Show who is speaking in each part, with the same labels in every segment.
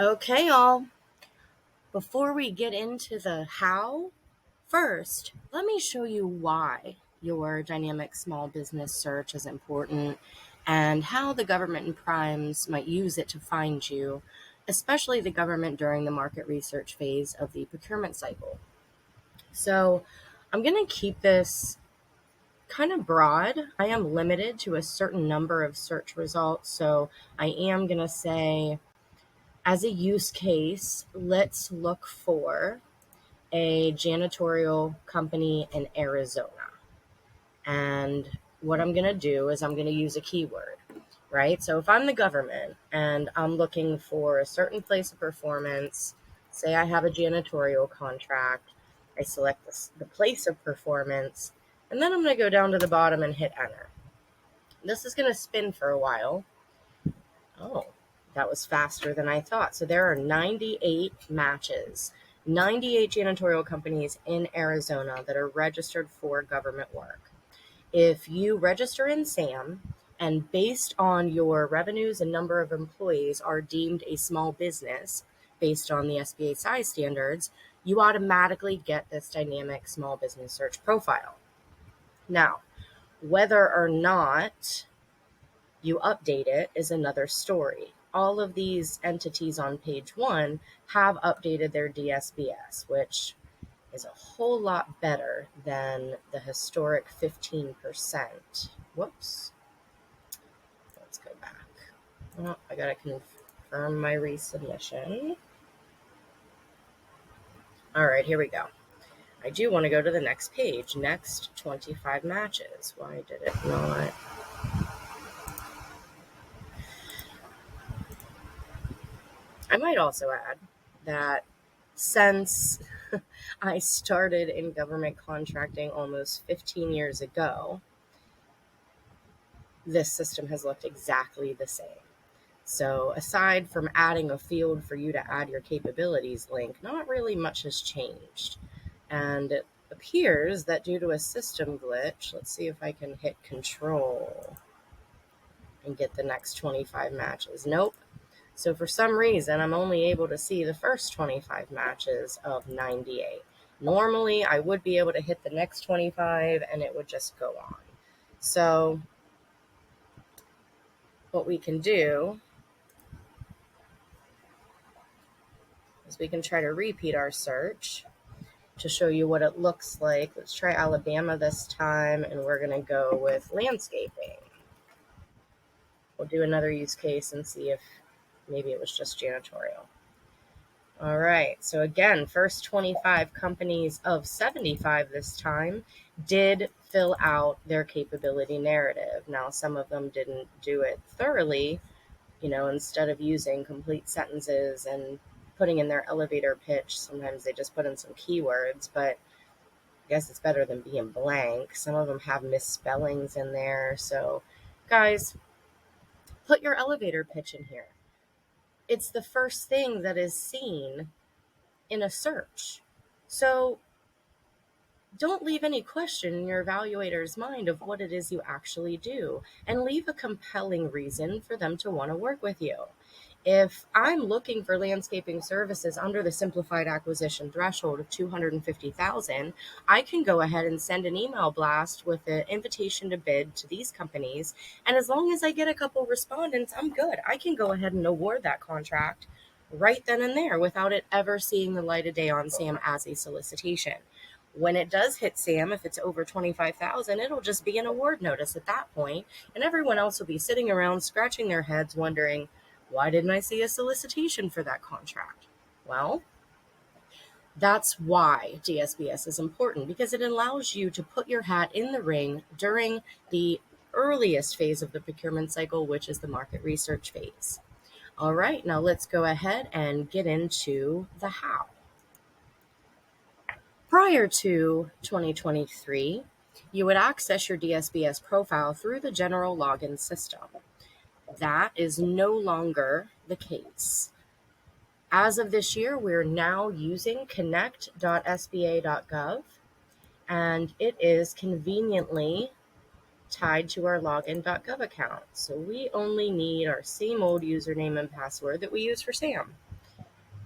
Speaker 1: Okay, y'all. Before we get into the how, first, let me show you why your dynamic small business search is important and how the government and primes might use it to find you, especially the government during the market research phase of the procurement cycle. So, I'm going to keep this kind of broad. I am limited to a certain number of search results, so I am going to say, as a use case, let's look for a janitorial company in Arizona. And what I'm going to do is I'm going to use a keyword, right? So if I'm the government and I'm looking for a certain place of performance, say I have a janitorial contract, I select the place of performance, and then I'm going to go down to the bottom and hit enter. This is going to spin for a while. Oh, that was faster than I thought. So there are 98 matches, 98 janitorial companies in Arizona that are registered for government work. If you register in SAM and based on your revenues and number of employees are deemed a small business based on the SBA size standards, you automatically get this dynamic small business search profile. Now, whether or not you update it is another story. All of these entities on page 1 have updated their DSBS, which is a whole lot better than the historic 15%. Whoops. Let's go back. Oh, I gotta confirm my resubmission. All right, here we go. I do want to go to the next page. Next 25 matches. Why did it not? I might also add that since I started in government contracting almost 15 years ago, this system has looked exactly the same. So aside from adding a field for you to add your capabilities link, not really much has changed. And it appears that due to a system glitch, let's see if I can hit control and get the next 25 matches. Nope. So for some reason, I'm only able to see the first 25 matches of 98. Normally, I would be able to hit the next 25 and it would just go on. So what we can do is we can try to repeat our search to show you what it looks like. Let's try Alabama this time, and we're going to go with landscaping. We'll do another use case and see if maybe it was just janitorial. All right, so again, first 25 companies of 75 this time did fill out their capability narrative. Now, some of them didn't do it thoroughly, instead of using complete sentences and putting in their elevator pitch, sometimes they just put in some keywords, but I guess it's better than being blank. Some of them have misspellings in there. So, guys, put your elevator pitch in here. It's the first thing that is seen in a search. So don't leave any question in your evaluator's mind of what it is you actually do, and leave a compelling reason for them to want to work with you. If I'm looking for landscaping services under the simplified acquisition threshold of $250,000, I can go ahead and send an email blast with an invitation to bid to these companies. And as long as I get a couple respondents, I'm good. I can go ahead and award that contract right then and there without it ever seeing the light of day on SAM as a solicitation. When it does hit SAM, if it's over 25,000, it'll just be an award notice at that point, and everyone else will be sitting around scratching their heads wondering, why didn't I see a solicitation for that contract? Well, that's why DSBS is important, because it allows you to put your hat in the ring during the earliest phase of the procurement cycle, which is the market research phase. All right, now let's go ahead and get into the how. Prior to 2023, you would access your DSBS profile through the general login system. That is no longer the case. As of this year, we're now using connect.sba.gov, and it is conveniently tied to our login.gov account. So we only need our same old username and password that we use for SAM.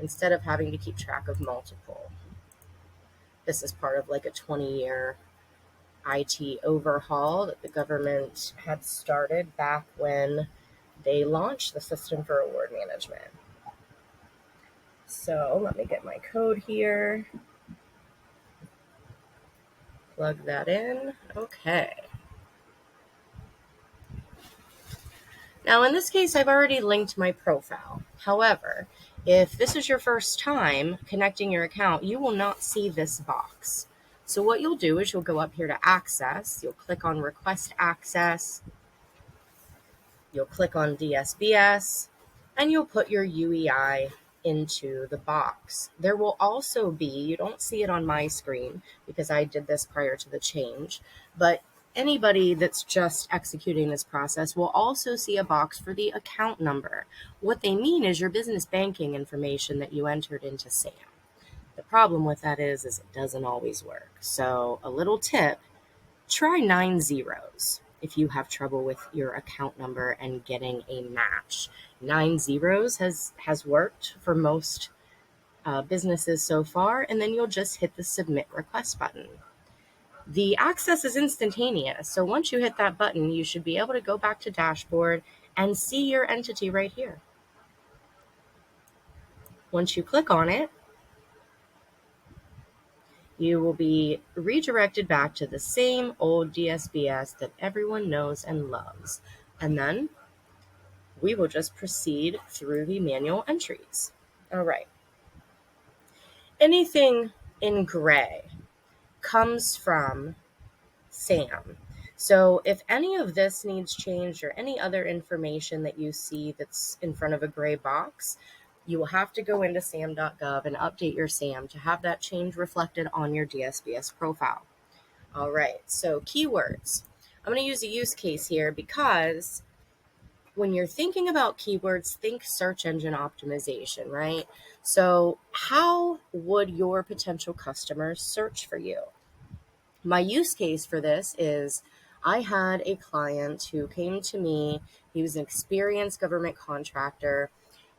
Speaker 1: instead of having to keep track of multiple. This is part of like a 20-year IT overhaul that the government had started back when they launched the system for award management. So let me get my code here. Plug that in. Okay. Now in this case, I've already linked my profile. However, if this is your first time connecting your account, you will not see this box. So what you'll do is you'll go up here to Access. You'll click on Request Access. You'll click on DSBS, and you'll put your UEI into the box. There will also be, you don't see it on my screen because I did this prior to the change, but anybody that's just executing this process will also see a box for the account number. What they mean is your business banking information that you entered into SAM. The problem with that is it doesn't always work. So a little tip, try 9 zeros if you have trouble with your account number and getting a match. 9 zeros has worked for most businesses so far, and then you'll just hit the Submit Request button. The access is instantaneous, so once you hit that button, you should be able to go back to Dashboard and see your entity right here. Once you click on it, you will be redirected back to the same old DSBS that everyone knows and loves. And then we will just proceed through the manual entries. All right. Anything in gray comes from SAM. So if any of this needs changed or any other information that you see that's in front of a gray box, you will have to go into SAM.gov and update your SAM to have that change reflected on your DSBS profile. All right, so keywords. I'm going to use a use case here because when you're thinking about keywords, think search engine optimization, right? So how would your potential customers search for you? My use case for this is I had a client who came to me. He was an experienced government contractor.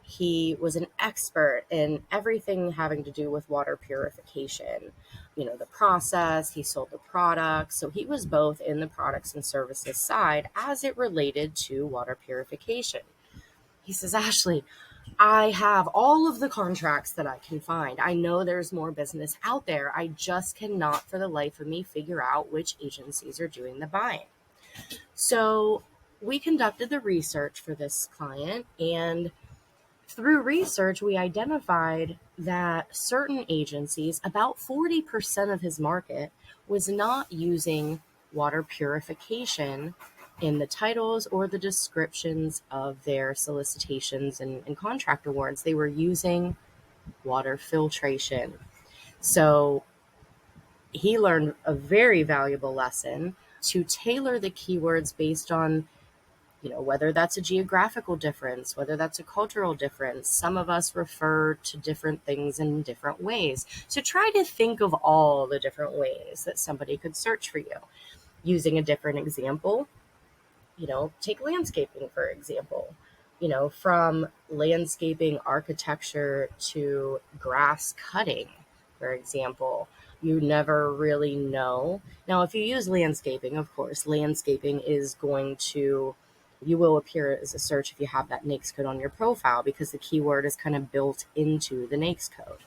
Speaker 1: He was an expert in everything having to do with water purification, the process. He sold the products. So he was both in the products and services side as it related to water purification. He says, Ashley, I have all of the contracts that I can find. I know there's more business out there. I just cannot for the life of me figure out which agencies are doing the buying. So we conducted the research for this client, and through research, we identified that certain agencies, about 40% of his market, was not using water purification in the titles or the descriptions of their solicitations and contract awards. They were using water filtration. So he learned a very valuable lesson to tailor the keywords based on whether that's a geographical difference, whether that's a cultural difference. Some of us refer to different things in different ways. So try to think of all the different ways that somebody could search for you. Using a different example, take landscaping, for example. From landscaping architecture to grass cutting, for example. You never really know. Now, if you use landscaping, of course, landscaping is you will appear as a search if you have that NAICS code on your profile because the keyword is kind of built into the NAICS code.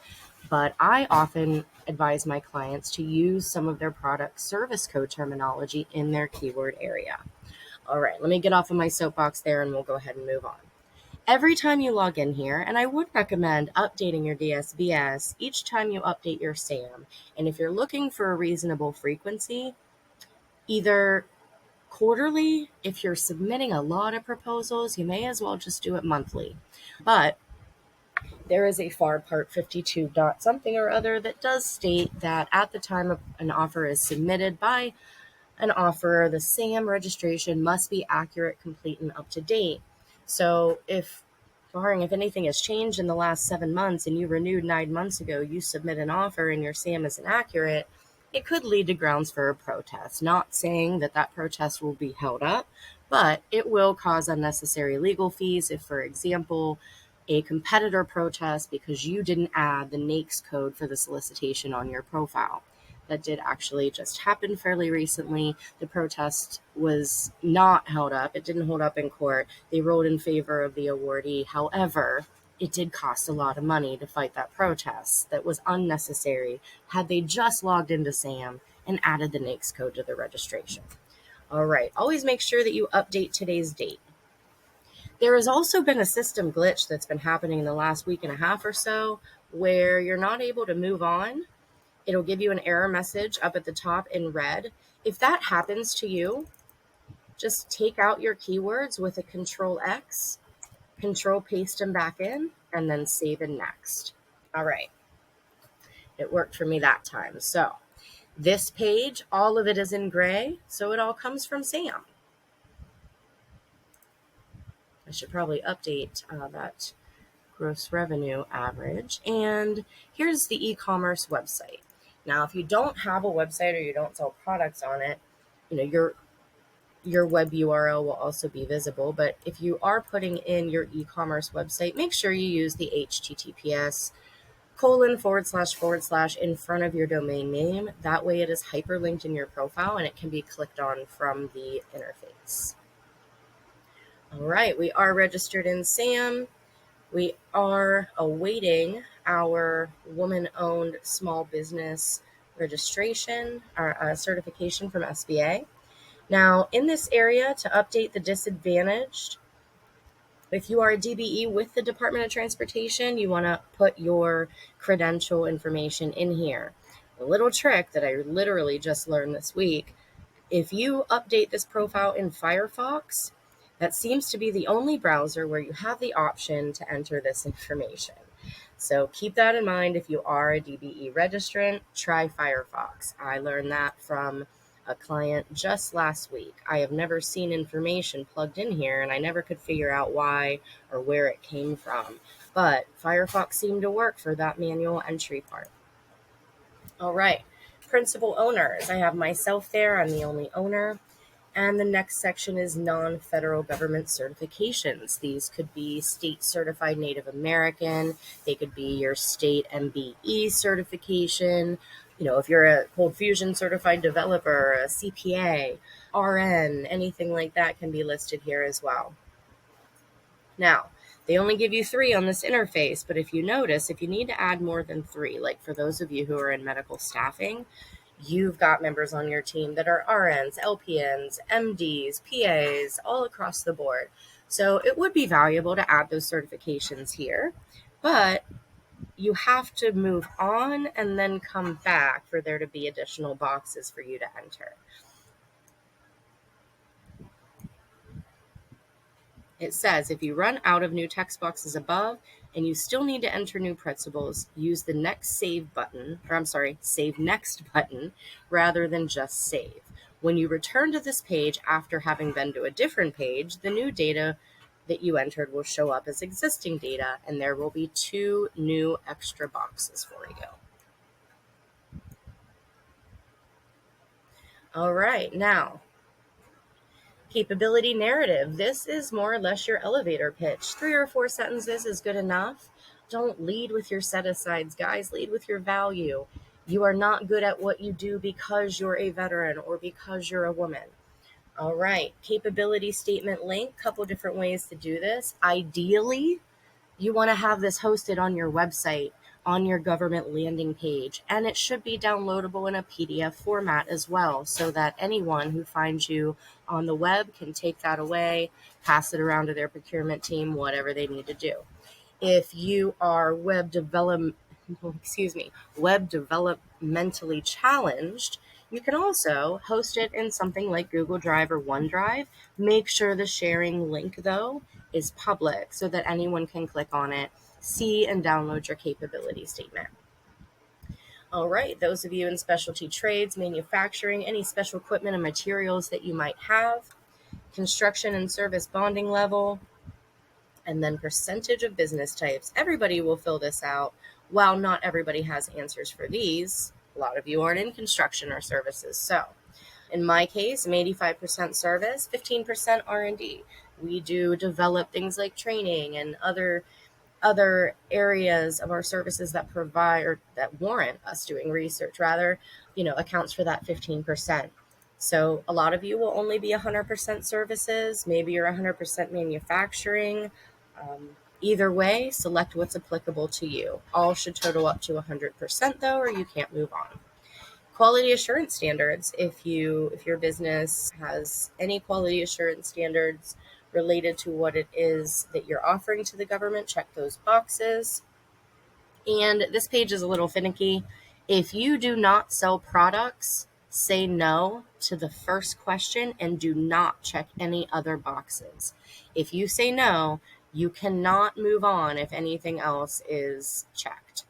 Speaker 1: But I often advise my clients to use some of their product service code terminology in their keyword area. All right, let me get off of my soapbox there and we'll go ahead and move on. Every time you log in here, and I would recommend updating your DSBS each time you update your SAM. And if you're looking for a reasonable frequency, either quarterly, if you're submitting a lot of proposals, you may as well just do it monthly. But there is a FAR Part 52 dot something or other that does state that at the time an offer is submitted by an offeror, the SAM registration must be accurate, complete, and up to date. So if anything has changed in the last 7 months and you renewed 9 months ago, you submit an offer and your SAM isn't accurate, it could lead to grounds for a protest. Not saying that protest will be held up, but it will cause unnecessary legal fees if, for example, a competitor protest because you didn't add the NAICS code for the solicitation on your profile. That did actually just happen fairly recently. The protest was not held up. It didn't hold up in court. They ruled in favor of the awardee. However, it did cost a lot of money to fight that protest. That was unnecessary had they just logged into SAM and added the NAICS code to the registration. All right, always make sure that you update today's date. There has also been a system glitch that's been happening in the last week and a half or so where you're not able to move on. It'll give you an error message up at the top in red. If that happens to you, just take out your keywords with a Control X, Control paste them back in, and then save and next. All right. It worked for me that time. So this page, all of it is in gray, so it all comes from SAM. I should probably update that gross revenue average. And here's the e-commerce website. Now, if you don't have a website or you don't sell products on it, your web URL will also be visible. But if you are putting in your e-commerce website, make sure you use the HTTPS :// in front of your domain name. That way it is hyperlinked in your profile and it can be clicked on from the interface. All right, we are registered in SAM. We are awaiting our woman-owned small business registration or certification from SBA. Now, in this area, to update the disadvantaged, if you are a DBE with the Department of Transportation, you want to put your credential information in here. A little trick that I literally just learned this week, if you update this profile in Firefox, that seems to be the only browser where you have the option to enter this information. So keep that in mind. If you are a DBE registrant, try Firefox. I learned that from a client just last week. I have never seen information plugged in here, and I never could figure out why or where it came from. But Firefox seemed to work for that manual entry part. All right, principal owners. I have myself there. I'm the only owner. And the next section is non-federal government certifications. These could be state certified Native American. They could be your state MBE certification. If you're a Cold Fusion certified developer, a CPA, RN, anything like that can be listed here as well. Now, they only give you 3 on this interface, but if you notice, if you need to add more than 3, like for those of you who are in medical staffing, you've got members on your team that are RNs, LPNs, MDs, PAs, all across the board. So it would be valuable to add those certifications here, but you have to move on and then come back for there to be additional boxes for you to enter. It says if you run out of new text boxes above and you still need to enter new principles, use the save next button rather than just save. When you return to this page after having been to a different page, the new data that you entered will show up as existing data, and there will be 2 new extra boxes for you. All right, now, capability narrative. This is more or less your elevator pitch. 3 or 4 sentences is good enough. Don't lead with your set-asides, guys. Lead with your value. You are not good at what you do because you're a veteran or because you're a woman. All right, capability statement link. Couple different ways to do this. Ideally, you want to have this hosted on your website, on your government landing page, and it should be downloadable in a PDF format as well, so that anyone who finds you on the web can take that away, pass it around to their procurement team, whatever they need to do. If you are web developmentally challenged, you can also host it in something like Google Drive or OneDrive. Make sure the sharing link, though, is public so that anyone can click on it, see, and download your capability statement. All right, those of you in specialty trades, manufacturing, any special equipment and materials that you might have, construction and service bonding level, and then percentage of business types. Everybody will fill this out. While not everybody has answers for these, a lot of you aren't in construction or services. So in my case, I'm 85% service, 15% R&D. We do develop things like training and other other areas of our services that provide or that warrant us doing research rather, accounts for that 15%. So a lot of you will only be 100% services. Maybe you're 100% manufacturing. Either way, select what's applicable to you. All should total up to 100% though, or you can't move on. Quality assurance standards. If your business has any quality assurance standards related to what it is that you're offering to the government, check those boxes. And this page is a little finicky. If you do not sell products, say no to the first question and do not check any other boxes. If you say no, you cannot move on if anything else is checked.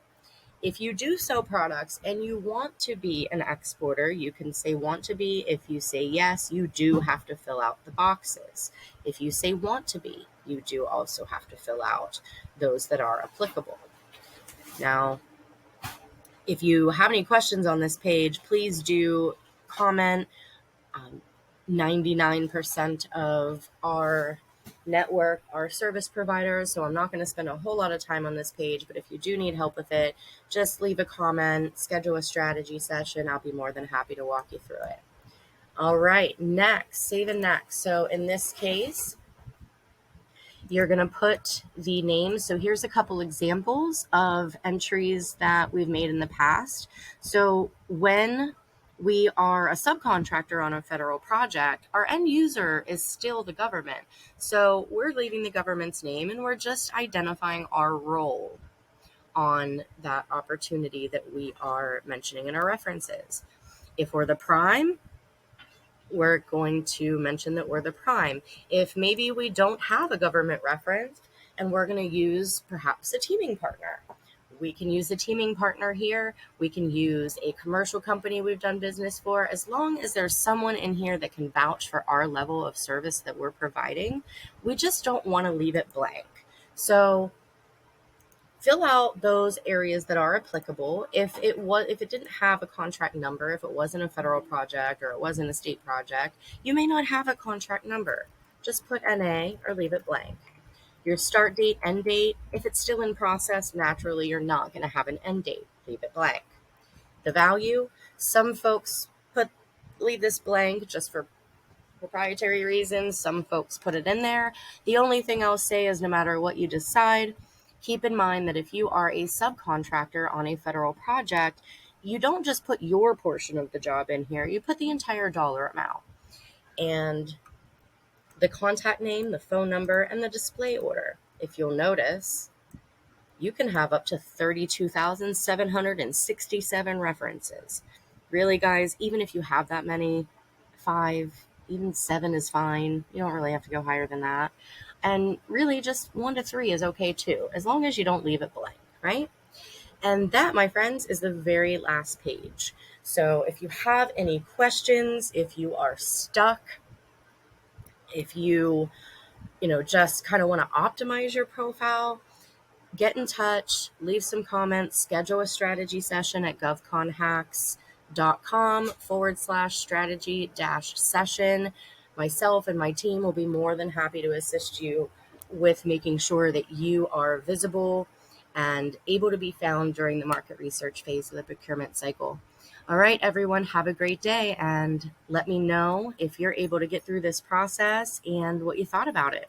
Speaker 1: If you do sell products and you want to be an exporter, you can say want to be. If you say yes, you do have to fill out the boxes. If you say want to be, you do also have to fill out those that are applicable. Now, if you have any questions on this page, please do comment. 99% of our network are service providers, so I'm not going to spend a whole lot of time on this page, but if you do need help with it, just leave a comment, schedule a strategy session. I'll be more than happy to walk you through it. All right, next, save and next. So in this case, you're going to put the name. So here's a couple examples of entries that we've made in the past. So when we are a subcontractor on a federal project, our end user is still the government. So we're leaving the government's name and we're just identifying our role on that opportunity that we are mentioning in our references. If we're the prime, we're going to mention that we're the prime. If maybe we don't have a government reference and we're going to use perhaps a teaming partner, we can use a teaming partner here. We can use a commercial company we've done business for. As long as there's someone in here that can vouch for our level of service that we're providing, we just don't want to leave it blank. So fill out those areas that are applicable. If it didn't have a contract number, if it wasn't a federal project or it wasn't a state project, you may not have a contract number. Just put NA or leave it blank. Your start date, end date, if it's still in process, naturally you're not going to have an end date. Leave it blank. The value, some folks leave this blank just for proprietary reasons. Some folks put it in there. The only thing I'll say is no matter what you decide, keep in mind that if you are a subcontractor on a federal project, you don't just put your portion of the job in here, you put the entire dollar amount. And the contact name, the phone number, and the display order. If you'll notice, you can have up to 32,767 references. Really, guys, even if you have that many, 5, even 7 is fine. You don't really have to go higher than that. And really just 1 to 3 is okay too, as long as you don't leave it blank, right? And that, my friends, is the very last page. So if you have any questions, if you are stuck, if you just kind of want to optimize your profile, get in touch, leave some comments, schedule a strategy session at GovConHacks.com/strategy-session. Myself and my team will be more than happy to assist you with making sure that you are visible and able to be found during the market research phase of the procurement cycle. All right, everyone, have a great day and let me know if you're able to get through this process and what you thought about it.